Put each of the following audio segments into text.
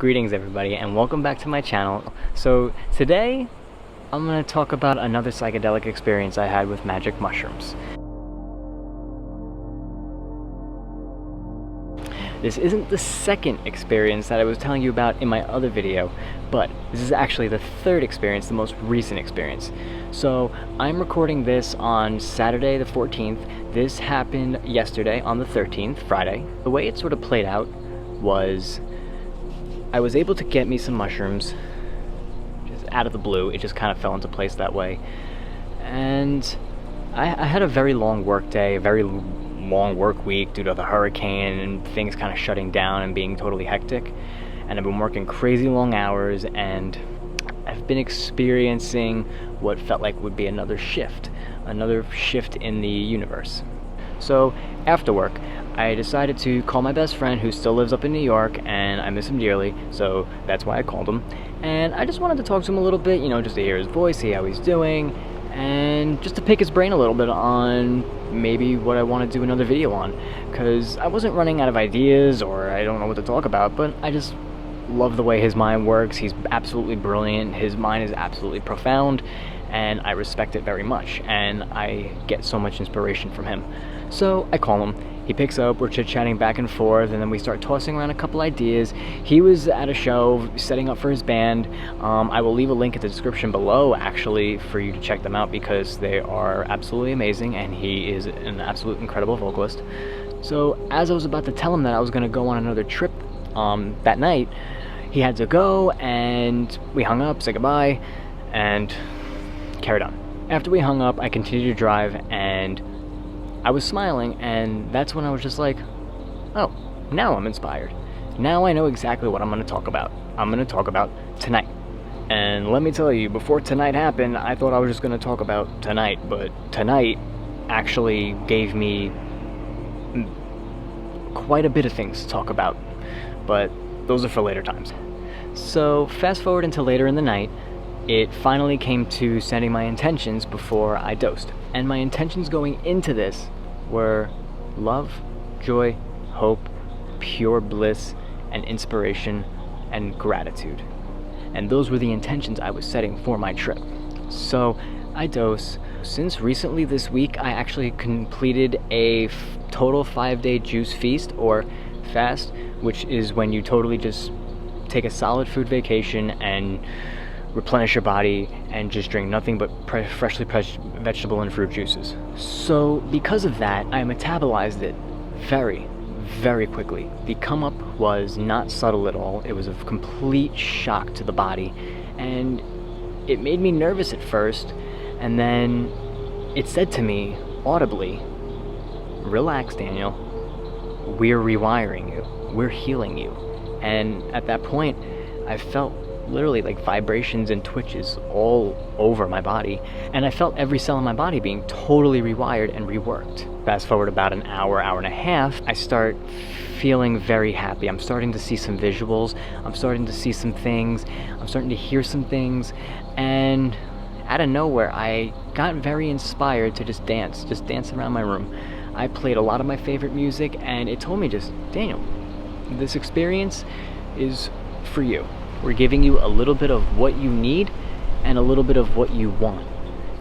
Greetings everybody and welcome back to my channel. So today I'm going to talk about another psychedelic experience I had with magic mushrooms. This isn't the second experience that I was telling you about in my other video, but this is actually the third experience, the most recent experience. So I'm recording this on Saturday the 14th. This happened yesterday on the 13th, Friday. The way it sort of played out was I was able to get me some mushrooms just out of the blue. It just kind of fell into place that way. And I had a very long work day, a very long work week due to the hurricane and things kind of shutting down and being totally hectic. And I've been working crazy long hours, and I've been experiencing what felt like would be another shift in the universe. So after work, I decided to call my best friend who still lives up in New York, and I miss him dearly, so that's why I called him. And I just wanted to talk to him a little bit, you know, just to hear his voice, see how he's doing, and just to pick his brain a little bit on maybe what I want to do another video on. Because I wasn't running out of ideas, or I don't know what to talk about, but I just love the way his mind works. He's absolutely brilliant, his mind is absolutely profound, and I respect it very much, and I get so much inspiration from him. So I call him, he picks up, we're chit-chatting back and forth, and then we start tossing around a couple ideas. He was at a show setting up for his band. I will leave a link in the description below actually for you to check them out, because they are absolutely amazing and he is an absolute incredible vocalist. So as I was about to tell him that I was going to go on another trip that night, he had to go, and we hung up, said goodbye, and carried on. After we hung up, I continued to drive, and I was smiling, and that's when I was just like, oh, now I'm inspired. Now I know exactly what I'm going to talk about. I'm going to talk about tonight. And let me tell you, before tonight happened, I thought I was just going to talk about tonight, but tonight actually gave me quite a bit of things to talk about, but those are for later times. So fast forward into later in the night, it finally came to setting my intentions before I dosed. And my intentions going into this were love, joy, hope, pure bliss, and inspiration, and gratitude. And those were the intentions I was setting for my trip. So I dose. Since recently this week, I actually completed a total 5-day juice feast, or fast, which is when you totally just take a solid food vacation and replenish your body and just drink nothing but freshly pressed vegetable and fruit juices. So because of that, I metabolized it very, very quickly. The come up was not subtle at all. It was a complete shock to the body, and it made me nervous at first, and then it said to me audibly, relax, Daniel, we're rewiring you, we're healing you. And at that point, I felt literally like vibrations and twitches all over my body, and I felt every cell in my body being totally rewired and reworked. Fast forward about an hour, hour and a half, I start feeling very happy. I'm starting to see some visuals, I'm starting to see some things, I'm starting to hear some things, and out of nowhere I got very inspired to just dance around my room. I played a lot of my favorite music, and it told me just, Daniel, this experience is for you. We're giving you a little bit of what you need and a little bit of what you want.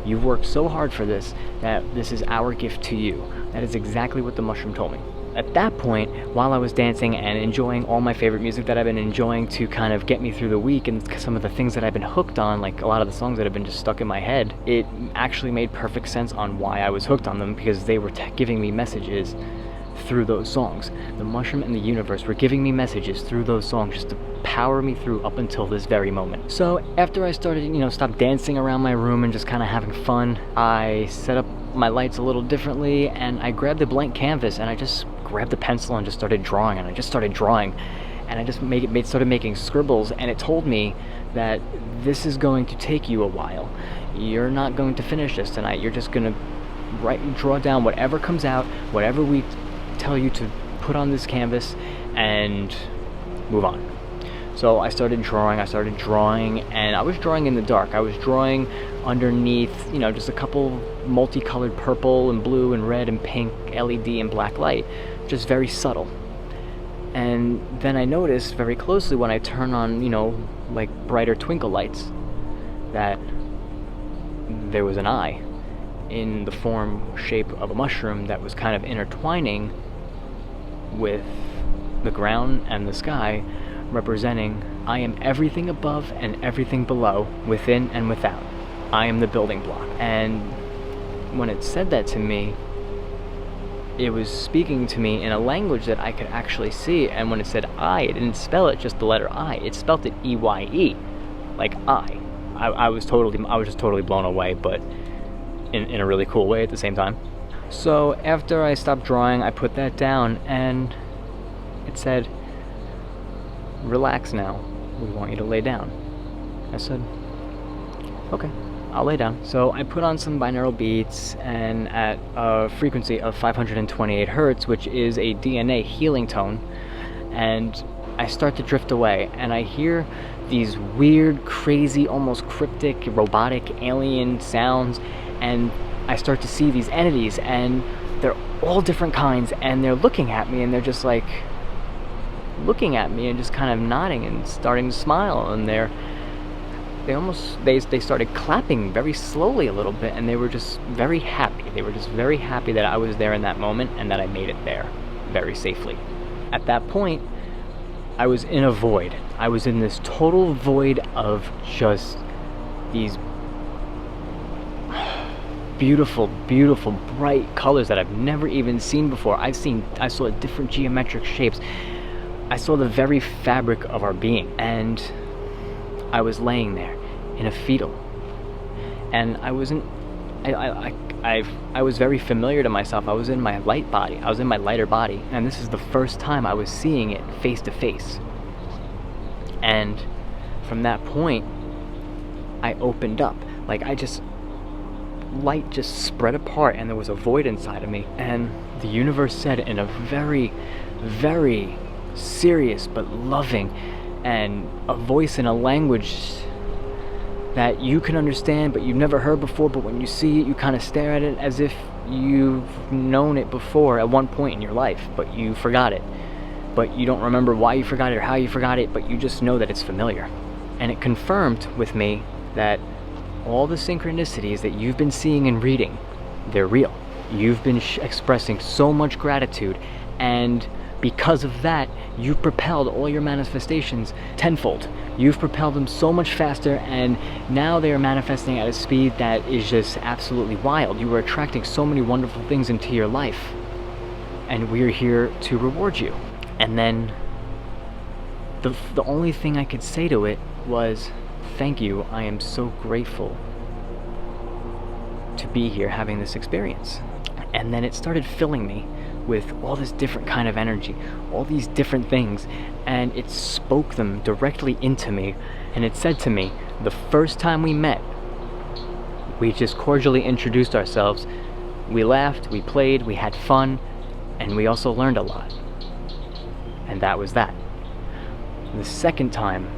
You've worked so hard for this that this is our gift to you. That is exactly what the mushroom told me. At that point, while I was dancing and enjoying all my favorite music that I've been enjoying to kind of get me through the week, and some of the things that I've been hooked on, like a lot of the songs that have been just stuck in my head, it actually made perfect sense on why I was hooked on them, because they were giving me messages through those songs. The mushroom and the universe were giving me messages through those songs just to power me through up until this very moment. So after I started, stopped dancing around my room and just kind of having fun, I set up my lights a little differently, and I grabbed the blank canvas, and I just grabbed the pencil and just started drawing, and I just started making scribbles, and it told me that this is going to take you a while. You're not going to finish this tonight. You're just going to draw down whatever comes out, whatever we tell you to put on this canvas, and move on. So I started drawing, and I was drawing in the dark. I was drawing underneath, just a couple multicolored purple and blue and red and pink LED and black light, just very subtle. And then I noticed very closely when I turn on, like brighter twinkle lights, that there was an eye in the shape of a mushroom that was kind of intertwining with the ground and the sky, representing I am everything above and everything below, within and without. I am the building block. And when it said that to me, it was speaking to me in a language that I could actually see. And when it said I, it didn't spell it just the letter I, it spelled it E-Y-E, like I was just totally blown away, but in a really cool way at the same time. So after I stopped drawing, I put that down, and it said, relax now, we want you to lay down. I said, okay, I'll lay down. So I put on some binaural beats, and at a frequency of 528 hertz, which is a DNA healing tone, and I start to drift away, and I hear these weird, crazy, almost cryptic, robotic, alien sounds, and I start to see these entities, and they're all different kinds, and they're looking at me, and they're just like looking at me and just kind of nodding and starting to smile, and they started clapping very slowly a little bit, and they were just very happy. They were just very happy that I was there in that moment and that I made it there very safely. At that point, I was in a void. I was in this total void of just these beautiful, beautiful, bright colors that I've never even seen before. I saw different geometric shapes. I saw the very fabric of our being, and I was laying there in a fetal, and I was very familiar to myself. I was in my light body. I was in my lighter body, and this is the first time I was seeing it face to face. And from that point, I opened up. Like light just spread apart, and there was a void inside of me. And the universe said in a very, very serious but loving, and a voice in a language that you can understand but you've never heard before, but when you see it, you kind of stare at it as if you've known it before at one point in your life, but you forgot it. But you don't remember why you forgot it or how you forgot it, but you just know that it's familiar. And it confirmed with me that all the synchronicities that you've been seeing and reading, they're real. You've been expressing so much gratitude, and because of that, you've propelled all your manifestations tenfold. You've propelled them so much faster, and now they are manifesting at a speed that is just absolutely wild. You are attracting so many wonderful things into your life, and we're here to reward you. And then the only thing I could say to it was, thank you, I am so grateful to be here having this experience. And then it started filling me with all this different kind of energy, all these different things, and it spoke them directly into me. And it said to me, the first time we met, we just cordially introduced ourselves. We laughed, we played, we had fun, and we also learned a lot. And that was that. The second time,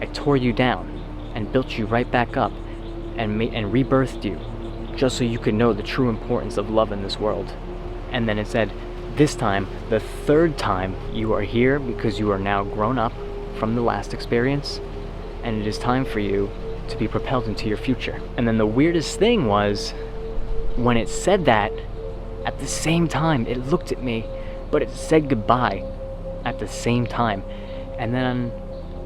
I tore you down and built you right back up and rebirthed you, just so you could know the true importance of love in this world. And then it said, this time, the third time, you are here because you are now grown up from the last experience, and it is time for you to be propelled into your future. And then the weirdest thing was, when it said that, at the same time, it looked at me, but it said goodbye at the same time. And then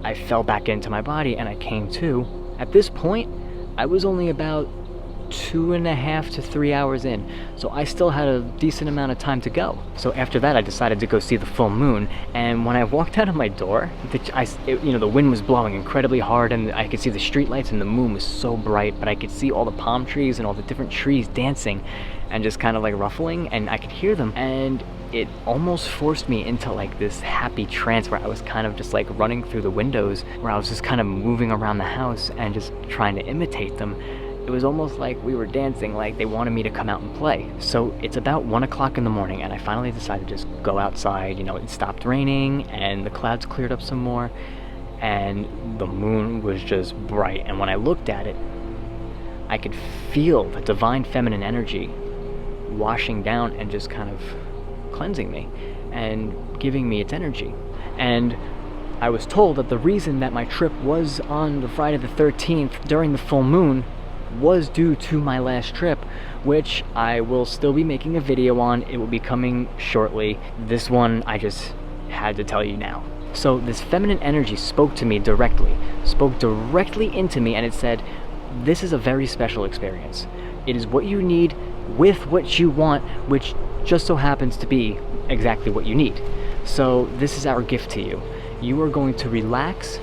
I fell back into my body and I came to. At this point, I was only about 2.5 to 3 hours in, so I still had a decent amount of time to go. So after that, I decided to go see the full moon, and when I walked out of my door, the wind was blowing incredibly hard, and I could see the street lights, and the moon was so bright, but I could see all the palm trees and all the different trees dancing and just kind of like ruffling, and I could hear them, and it almost forced me into like this happy trance where I was kind of just like running through the windows, where I was just kind of moving around the house and just trying to imitate them. It was almost like we were dancing, like they wanted me to come out and play. So it's about 1 o'clock in the morning, and I finally decided to just go outside. It stopped raining and the clouds cleared up some more, and the moon was just bright. And when I looked at it, I could feel the divine feminine energy washing down and just kind of cleansing me. and giving me its energy. And I was told that the reason that my trip was on the Friday the 13th during the full moon was due to my last trip, which I will still be making a video on. It will be coming shortly. This one I just had to tell you now. So this feminine energy spoke to me directly, spoke directly into me, and it said, this is a very special experience. It is what you need with what you want, which just so happens to be exactly what you need. So this is our gift to you. You are going to relax,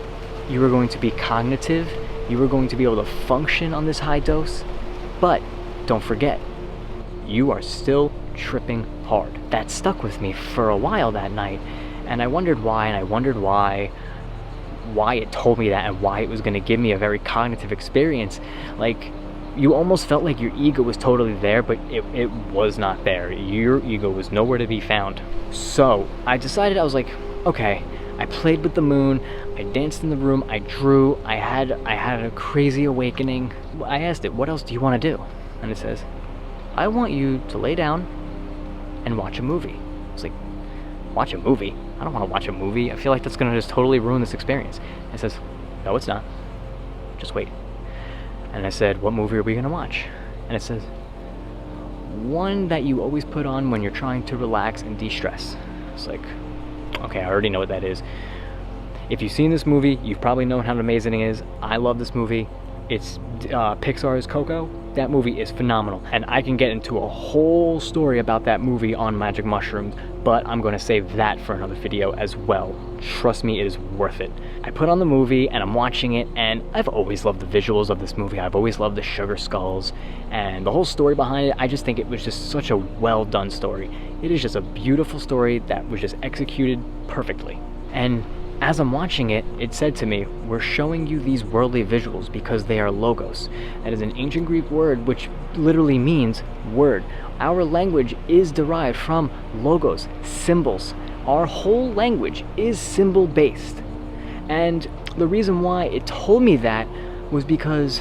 you are going to be cognitive, you are going to be able to function on this high dose, but don't forget, you are still tripping hard. That stuck with me for a while that night, and I wondered why, and I wondered why it told me that, and why it was going to give me a very cognitive experience. Like, you almost felt like your ego was totally there, but it was not there. Your ego was nowhere to be found. So I decided, I was like, okay, I played with the moon, I danced in the room, I drew, I had a crazy awakening. I asked it, what else do you want to do? And it says, I want you to lay down and watch a movie. I was like, watch a movie? I don't want to watch a movie. I feel like that's going to just totally ruin this experience. It says, no, it's not. Just wait. And I said, what movie are we going to watch? And it says, one that you always put on when you're trying to relax and de-stress. It's like, okay, I already know what that is. If you've seen this movie, you've probably known how amazing it is. I love this movie. It's Pixar's Coco. That movie is phenomenal, and I can get into a whole story about that movie on magic mushrooms, but I'm going to save that for another video as well. Trust me, it is worth it. I put on the movie and I'm watching it, and I've always loved the visuals of this movie. I've always loved the sugar skulls and the whole story behind it. I just think it was just such a well done story. It is just a beautiful story that was just executed perfectly. And as I'm watching it, it said to me, we're showing you these worldly visuals because they are logos. That is an ancient Greek word which literally means word. Our language is derived from logos, symbols. Our whole language is symbol based. And the reason why it told me that was because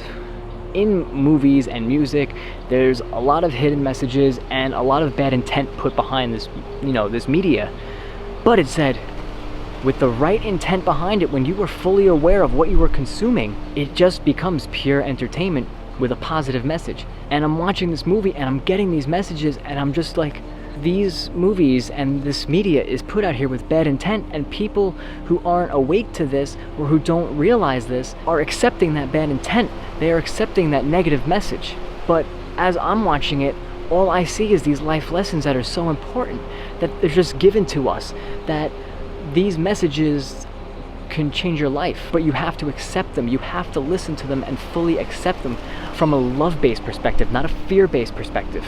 in movies and music, there's a lot of hidden messages and a lot of bad intent put behind this, this media. But it said, with the right intent behind it, when you were fully aware of what you were consuming, it just becomes pure entertainment with a positive message. And I'm watching this movie and I'm getting these messages, and I'm just like, these movies and this media is put out here with bad intent, and people who aren't awake to this or who don't realize this are accepting that bad intent. They are accepting that negative message. But as I'm watching it, all I see is these life lessons that are so important, that they're just given to us, that these messages can change your life, but you have to accept them. You have to listen to them and fully accept them from a love-based perspective, not a fear-based perspective.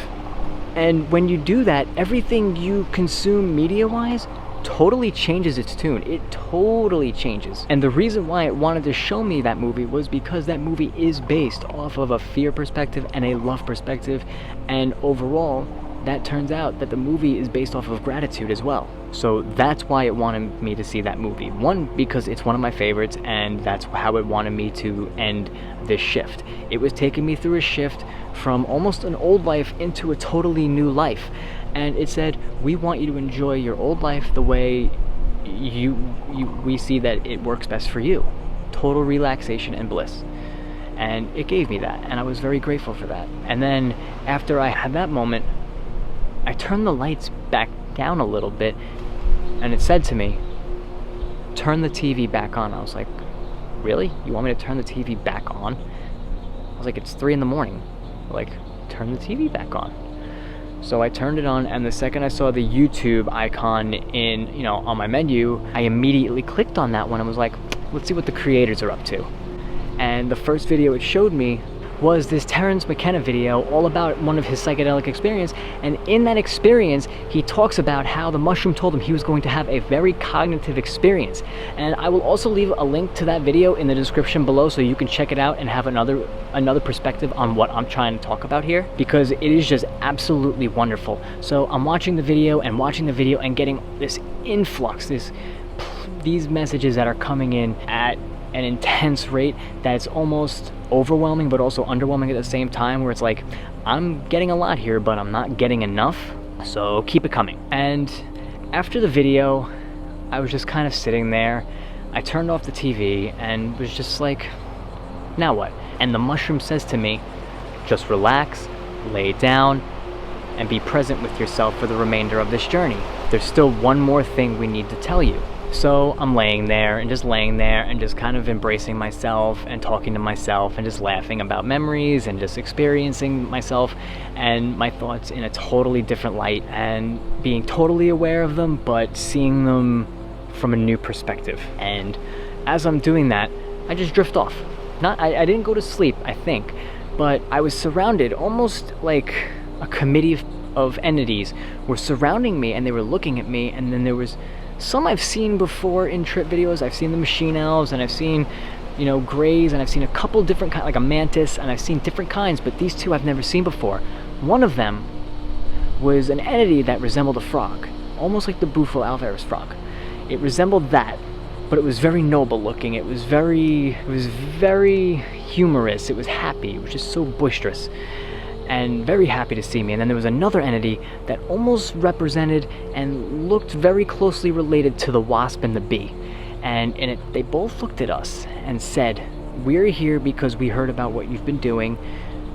And when you do that, everything you consume media-wise totally changes its tune. It totally changes. And the reason why it wanted to show me that movie was because that movie is based off of a fear perspective and a love perspective, and overall, that turns out that the movie is based off of gratitude as well. So that's why it wanted me to see that movie. One, because it's one of my favorites, and that's how it wanted me to end this shift. It was taking me through a shift from almost an old life into a totally new life. And it said, we want you to enjoy your old life the way we see that it works best for you. Total relaxation and bliss. And it gave me that, and I was very grateful for that. And then after I had that moment, I turned the lights back down a little bit, and it said to me, turn the TV back on. I was like, really? You want me to turn the TV back on? I was like, it's 3 a.m. Like, turn the TV back on. So I turned it on, and the second I saw the YouTube icon on my menu, I immediately clicked on that one and was like, let's see what the creators are up to. And the first video it showed me was this Terence McKenna video all about one of his psychedelic experience, and in that experience he talks about how the mushroom told him he was going to have a very cognitive experience. And I will also leave a link to that video in the description below so you can check it out and have another perspective on what I'm trying to talk about here, because it is just absolutely wonderful. So I'm watching the video and getting this influx, these messages that are coming in at an intense rate that's almost overwhelming but also underwhelming at the same time, where it's like, I'm getting a lot here but I'm not getting enough, so keep it coming. And After the video, I was just kind of sitting there. I turned off the TV and was just like, now what? And the mushroom says to me, just relax, lay down, and be present with yourself for the remainder of this journey. There's still one more thing we need to tell you. So I'm laying there and just kind of embracing myself and talking to myself and just laughing about memories and just experiencing myself and my thoughts in a totally different light and being totally aware of them, but seeing them from a new perspective. And as I'm doing that, I just drift off. I didn't go to sleep, I think, but I was surrounded, almost like a committee of entities were surrounding me, and they were looking at me. And then there was some I've seen before in trip videos. I've seen the machine elves, and I've seen, you know, greys, and I've seen a couple different kinds, like a mantis, and I've seen different kinds, but these two I've never seen before. One of them was an entity that resembled a frog, almost like the Bufo alvarez frog. It resembled that, but it was very noble looking. It was very humorous. It was happy. It was just so boisterous and very happy to see me. And then there was another entity that almost represented and looked very closely related to the wasp and the bee. And they both looked at us and said, we're here because we heard about what you've been doing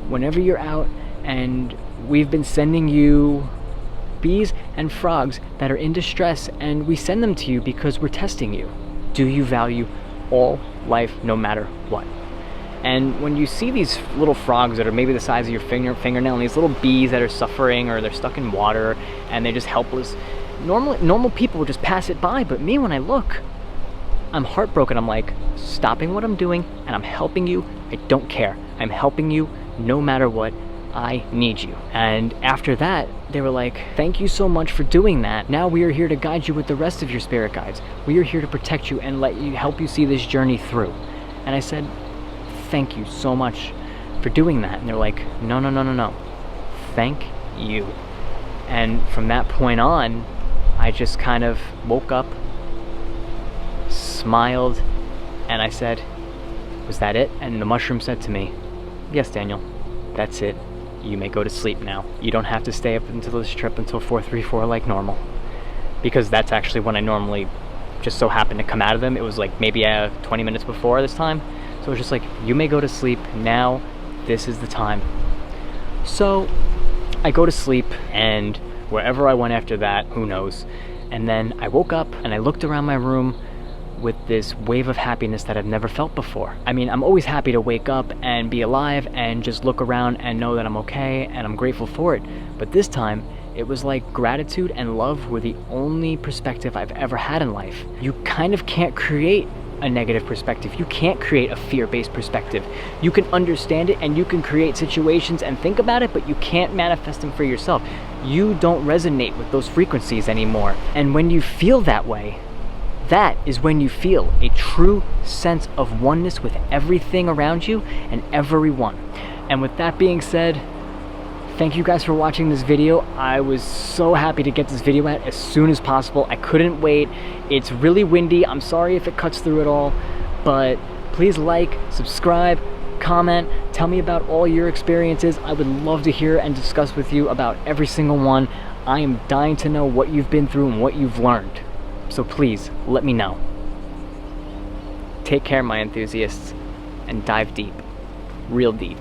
whenever you're out, and we've been sending you bees and frogs that are in distress, and we send them to you because we're testing you. Do you value all life no matter what? And when you see these little frogs that are maybe the size of your fingernail, and these little bees that are suffering, or they're stuck in water and they're just helpless, normal people would just pass it by. But me, when I look, I'm heartbroken. I'm like, stopping what I'm doing, and I'm helping you. I don't care. I'm helping you no matter what. I need you. And after that, they were like, thank you so much for doing that. Now we are here to guide you with the rest of your spirit guides. We are here to protect you and help you see this journey through. And I said, thank you so much for doing that. And they're like, no. Thank you. And from that point on, I just kind of woke up, smiled, and I said, was that it? And the mushroom said to me, yes, Daniel, that's it. You may go to sleep now. You don't have to stay up until this trip until 4:34 like normal. Because that's actually when I normally just so happened to come out of them. It was like maybe 20 minutes before this time. So it was just like, you may go to sleep now. This is the time. So I go to sleep, and wherever I went after that, who knows. And then I woke up and I looked around my room with this wave of happiness that I've never felt before. I mean, I'm always happy to wake up and be alive and just look around and know that I'm okay, and I'm grateful for it. But this time, it was like gratitude and love were the only perspective I've ever had in life. You kind of can't create a negative perspective. You can't create a fear-based perspective. You can understand it and you can create situations and think about it, but you can't manifest them for yourself. You don't resonate with those frequencies anymore. And when you feel that way, that is when you feel a true sense of oneness with everything around you and everyone. And with that being said, thank you guys for watching this video. I was so happy to get this video out as soon as possible. I couldn't wait. It's really windy. I'm sorry if it cuts through it all, but please like, subscribe, comment, tell me about all your experiences. I would love to hear and discuss with you about every single one. I am dying to know what you've been through and what you've learned. So please, let me know. Take care, my enthusiasts, and dive deep. Real deep.